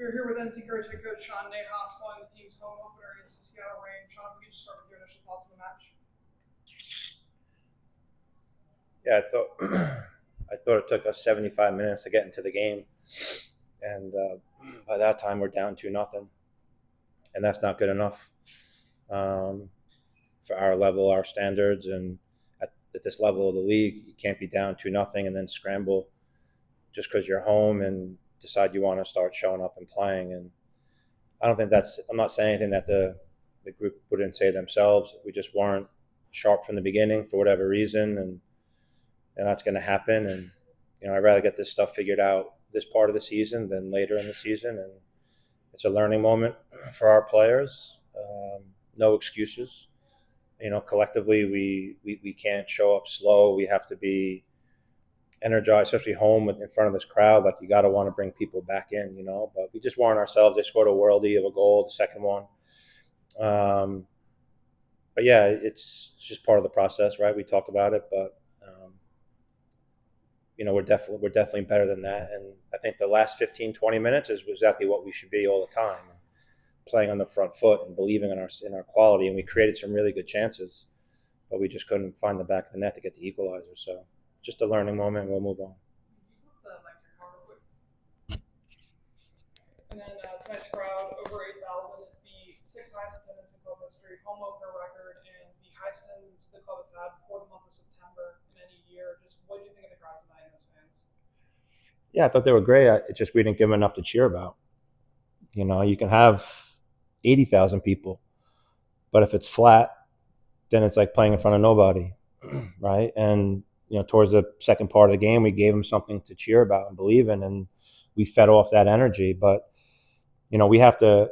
We're here with NC Coach head coach Sean Nahas following the team's home opener against the Seattle Reign. Sean, if we could just start with your initial thoughts on the match. Yeah, I thought it took us 75 minutes to get into the game, and by that time we're down 2-0, and that's not good enough for our level, our standards, and at this level of the league, you can't be down 2-0 and then scramble just because you're home and decide you want to start showing up and playing. And I don't think that's. I'm not saying anything that the group wouldn't say themselves. We just weren't sharp from the beginning for whatever reason, and that's going to happen. And I'd rather get this stuff figured out this part of the season than later in the season. And it's a learning moment for our players. No excuses. Collectively, we can't show up slow. We have to be energized, especially home in front of this crowd. Like, you got to want to bring people back in, But we just weren't ourselves. They scored a worldie of a goal, the second one. But yeah, it's just part of the process, right? We talk about it, but we're definitely better than that. And I think the last 15, 20 minutes is exactly what we should be all the time, playing on the front foot and believing in our quality. And we created some really good chances, but we just couldn't find the back of the net to get the equalizer. So just a learning moment, and we'll move on. And then tonight's crowd, over 8,000. It's the sixth highest attendance in club history, home opener record, and the highest attendance the club has had for the month of September in any year. Just what do you think of the crowd tonight and those fans? Yeah, I thought they were great. It's just we didn't give them enough to cheer about. You can have 80,000 people, but if it's flat, then it's like playing in front of nobody, right? And towards the second part of the game, we gave them something to cheer about and believe in, and we fed off that energy. But we have to.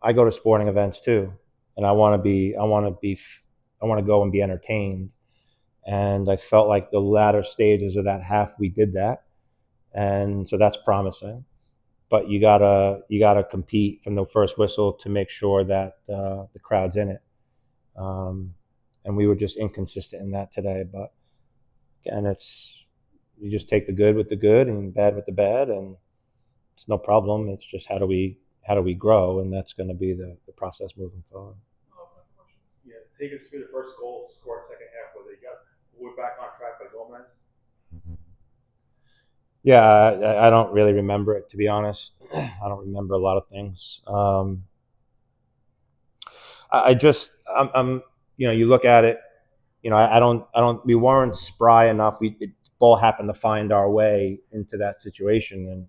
I go to sporting events too, and I want to go and be entertained. And I felt like the latter stages of that half, we did that, and so that's promising. But you gotta compete from the first whistle to make sure that the crowd's in it. And we were just inconsistent in that today. But again, you just take the good with the good and bad with the bad, and it's no problem. It's just how do we grow, and that's going to be the process moving forward. Yeah, take us through the first goal scored second half where we're back on track by Gomez. Yeah, I don't really remember it, to be honest. I don't remember a lot of things. I'm you look at it, we weren't spry enough. The ball happened to find our way into that situation, and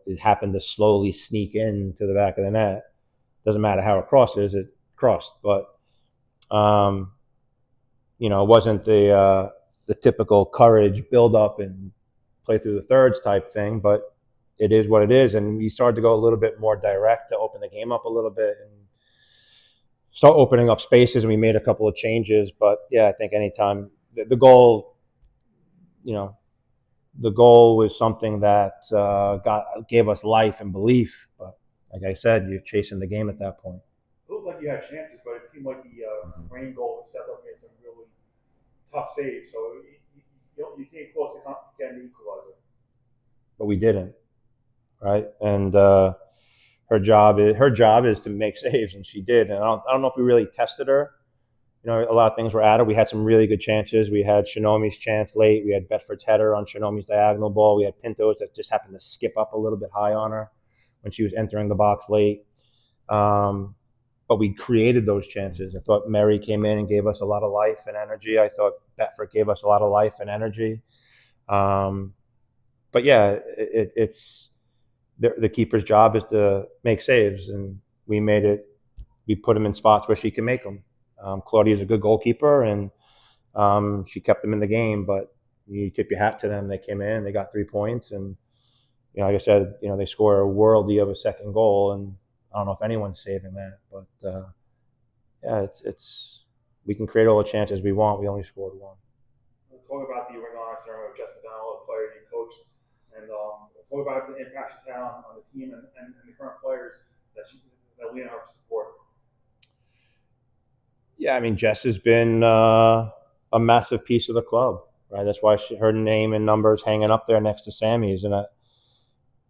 it happened to slowly sneak into the back of the net. Doesn't matter how it crosses, it crossed. But it wasn't the typical courage build up and play through the thirds type thing, but it is what it is. And we started to go a little bit more direct to open the game up a little bit and start opening up spaces. And we made a couple of changes, but yeah, I think anytime the goal, the goal was something that gave us life and belief. But like I said, you're chasing the game at that point. It looked like you had chances, but it seemed like the rain goal stepped up and made some really tough saves. So you came close to getting the equalizer. But we didn't, right? And her job is to make saves, and she did. And I don't know if we really tested her. A lot of things were at her. We had some really good chances. We had Shinomi's chance late. We had Bedford's header on Shinomi's diagonal ball. We had Pinto's that just happened to skip up a little bit high on her when she was entering the box late. But we created those chances. I thought Mary came in and gave us a lot of life and energy. I thought Bedford gave us a lot of life and energy. But yeah, it's the keeper's job is to make saves, and we made it. We put him in spots where she can make them. Claudia's a good goalkeeper, and she kept them in the game. But you tip your hat to them. They came in, they got 3 points, and like I said, they score a worldie of a second goal, and I don't know if anyone's saving that. But yeah, it's we can create all the chances we want. We only scored one. Talk about the ring honor ceremony with Jess McDonald, a player you coached, and talk about the impact she's had on the team and the current players that lean on her support. Yeah, I mean, Jess has been a massive piece of the club, right? That's why her name and numbers hanging up there next to Sammy's, and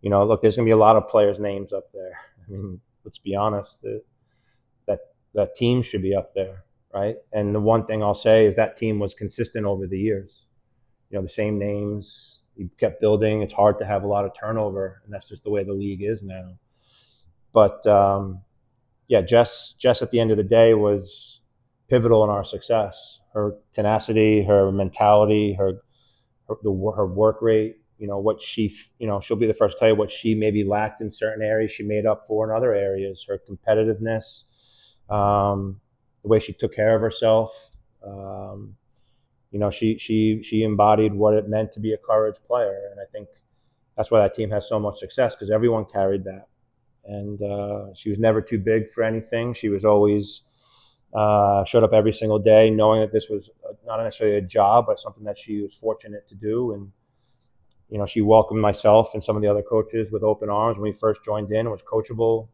Look, there's going to be a lot of players' names up there. I mean, let's be honest, that team should be up there, right? And the one thing I'll say is that team was consistent over the years. The same names. You kept building. It's hard to have a lot of turnover, and that's just the way the league is now. But yeah, Jess at the end of the day was pivotal in our success. Her tenacity, her mentality, her work rate. What she'll be the first to tell you what she maybe lacked in certain areas, she made up for in other areas. Her competitiveness, the way she took care of herself. She embodied what it meant to be a courage player, and I think that's why that team has so much success, because everyone carried that. And she was never too big for anything. She was always showed up every single day, knowing that this was not necessarily a job, but something that she was fortunate to do. And she welcomed myself and some of the other coaches with open arms when we first joined in. It was coachable.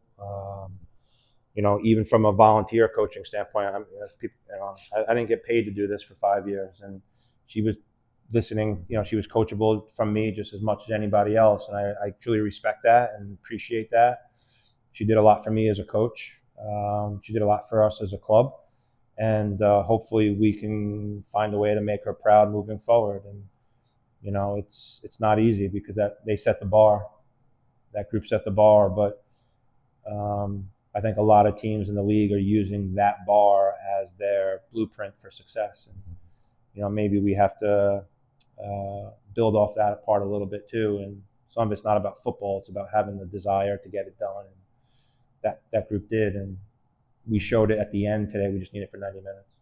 Even from a volunteer coaching standpoint, I didn't get paid to do this for 5 years, and she was listening. She was coachable from me just as much as anybody else, and I truly respect that and appreciate that. She did a lot for me as a coach. She did a lot for us as a club, and hopefully we can find a way to make her proud moving forward. And it's not easy, because they set the bar. That group set the bar, but I think a lot of teams in the league are using that bar as their blueprint for success. And maybe we have to build off that part a little bit too. And some of it's not about football; it's about having the desire to get it done. And that group did, and we showed it at the end today. We just need it for 90 minutes.